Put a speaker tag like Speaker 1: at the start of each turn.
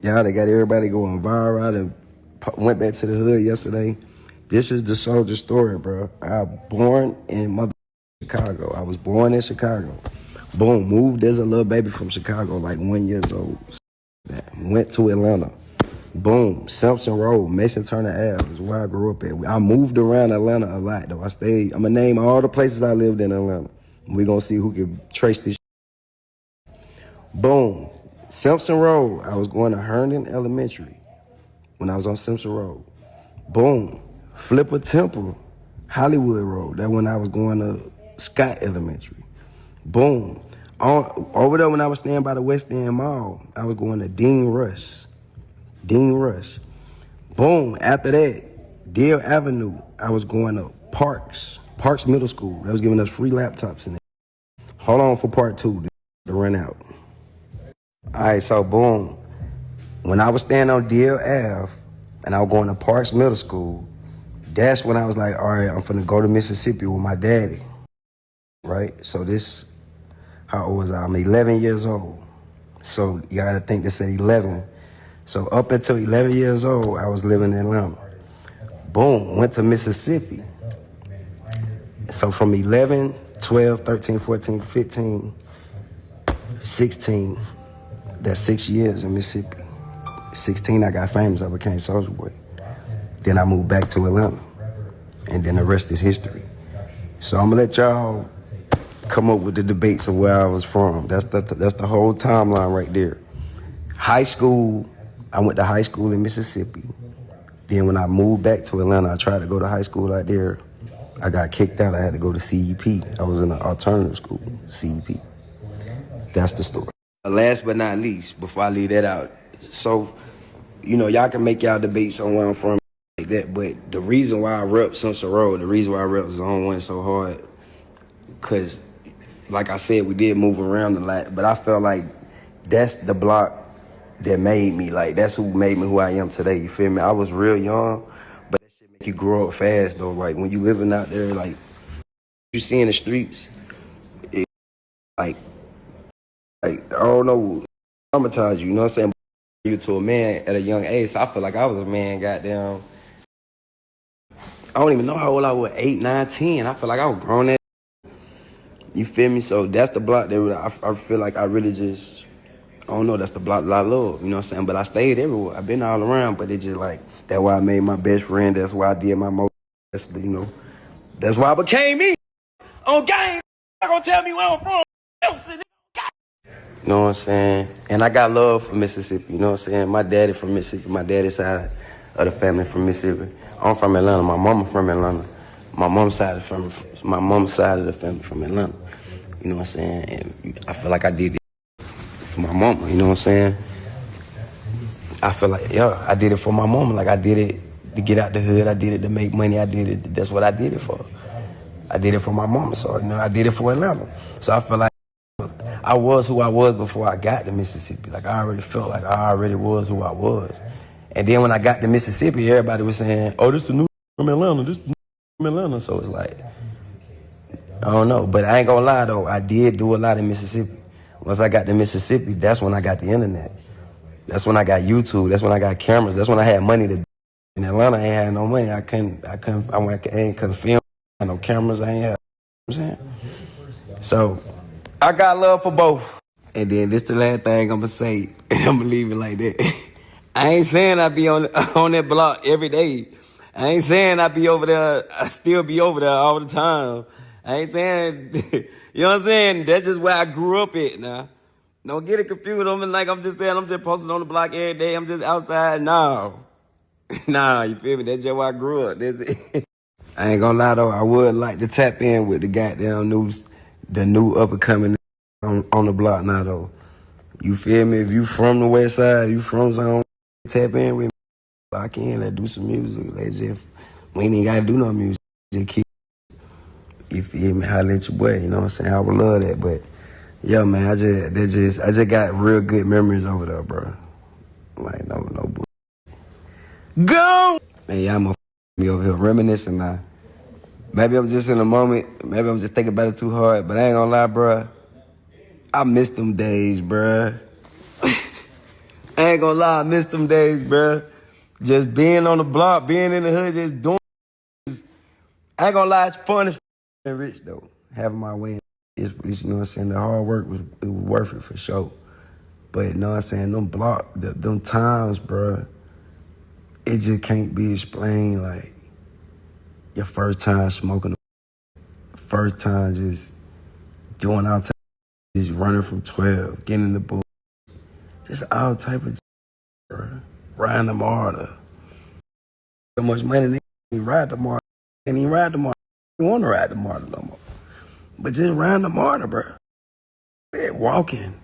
Speaker 1: Yeah, they got everybody going viral. I done went back to the hood yesterday. This is the soldier story, bro. I born in Chicago. I was born in Chicago. Boom, moved as a little baby from Chicago, like 1 year old. Went to Atlanta. Boom, Simpson Road, Mason Turner Ave is where I grew up at. I moved around Atlanta a lot, though. I'm going to name all the places I lived in Atlanta. We're going to see who can trace this. Boom, Simpson Road. I was going to Herndon Elementary when I was on Simpson Road. Boom, Flipper Temple, Hollywood Road. That when I was going to Scott Elementary. Boom. Over there when I was staying by the West End Mall, I was going to Dean Rush. Boom. After that, Deal Avenue, I was going to Parks Middle School. They was giving us free laptops in there. Hold on for part two to run out. All right, so boom. When I was staying on Deal Ave and I was going to Parks Middle School, that's when I was like, all right, I'm finna go to Mississippi with my daddy. Right? So this, how old was I? I'm 11 years old. So you gotta think this at 11. So up until 11 years old, I was living in Atlanta. Boom, went to Mississippi. So from 11, 12, 13, 14, 15, 16, that's 6 years in Mississippi. 16, I got famous, I became Soulja Boy. Then I moved back to Atlanta. And then the rest is history. So I'm gonna let y'all come up with the debates of where I was from. That's the whole timeline right there. High school, I went to high school in Mississippi. Then when I moved back to Atlanta, I tried to go to high school out there. I got kicked out. I had to go to CEP. I was in an alternative school, CEP. That's the story. Last but not least, before I leave that out, so, y'all can make y'all debates on where I'm from like that, but the reason why I rep Simpson Road, the reason why I rep Zone 1 so hard, because, like I said, we did move around a lot, but I felt like that's the block that made me, like, that's who made me who I am today, you feel me? I was real young, but that shit make you grow up fast, though. Like, when you living out there, like, you see in the streets, it, like, I don't know, traumatize you, you know what I'm saying? You to a man at a young age, so I feel like I was a man, goddamn. I don't even know how old I was, 8, 9, 10. I feel like I was grown at. You feel me? So that's the block that I feel like I really just, I don't know, that's the block that I love, you know what I'm saying? But I stayed everywhere. I've been all around, but it just like, that's why I made my best friend. That's why I did my most, that's why I became me. On game, not gonna tell me where I'm from. You know what I'm saying? And I got love for Mississippi, you know what I'm saying? My daddy from Mississippi, my daddy's side of the family from Mississippi. I'm from Atlanta, my mama from Atlanta. My mom's side of the family from Atlanta. You know what I'm saying? And I feel like I did it for my mama, you know what I'm saying? I feel like, I did it for my mama. Like, I did it to get out the hood. I did it to make money. That's what I did it for. I did it for my mama, so, I did it for Atlanta. So I feel like I was who I was before I got to Mississippi. Like, I already felt like I already was who I was. And then when I got to Mississippi, everybody was saying, oh, this is the new from Atlanta. This is the new from Atlanta. So it's like, I don't know. But I ain't gonna lie, though. I did do a lot in Mississippi. Once I got to Mississippi, that's when I got the internet. That's when I got YouTube. That's when I got cameras. That's when I had money to. In Atlanta, I ain't had no money. I couldn't film. I had no cameras. I ain't have. You know what I'm saying? So I got love for both. And then this the last thing I'm gonna say, and I'm gonna leave it like that. I ain't saying I be on that block every day. I ain't saying I be over there. I still be over there all the time. I ain't saying, you know what I'm saying? That's just where I grew up at now. Don't get it confused. I'm just saying I'm just posting on the block every day. I'm just outside. No. Nah, you feel me? That's just where I grew up. That's it. I ain't gonna lie though. I would like to tap in with the goddamn the new up and coming on the block now though. You feel me? If you from the west side, you from Zone, tap in with me. Lock in, let's do some music. We ain't even gotta do no music. Just keep, you feel me? Holla at your boy, you know what I'm saying? I would love that, but yeah, man, I just got real good memories over there, bro. Like no bull. Go! Man, y'all motherfuckers me over here reminiscing now. Maybe I'm just in a moment. Maybe I'm just thinking about it too hard. But I ain't gonna lie, bro. I miss them days, bro. I ain't gonna lie, I miss them days, bro. Just being on the block, being in the hood, just doing. I ain't gonna lie, it's fun as being rich though. Having my way, it's, you know what I'm saying. The hard work was worth it for sure. But you know what I'm saying, them times, bro, it just can't be explained. Like your first time smoking, first time just doing all type, just running from 12, getting in the booth, just all type of, bro. Riding the martyr. So much money, they ain't ride the martyr. Can't even ride the martyr. You want to ride the martyr no more. But just riding the martyr, bro. Man, walking.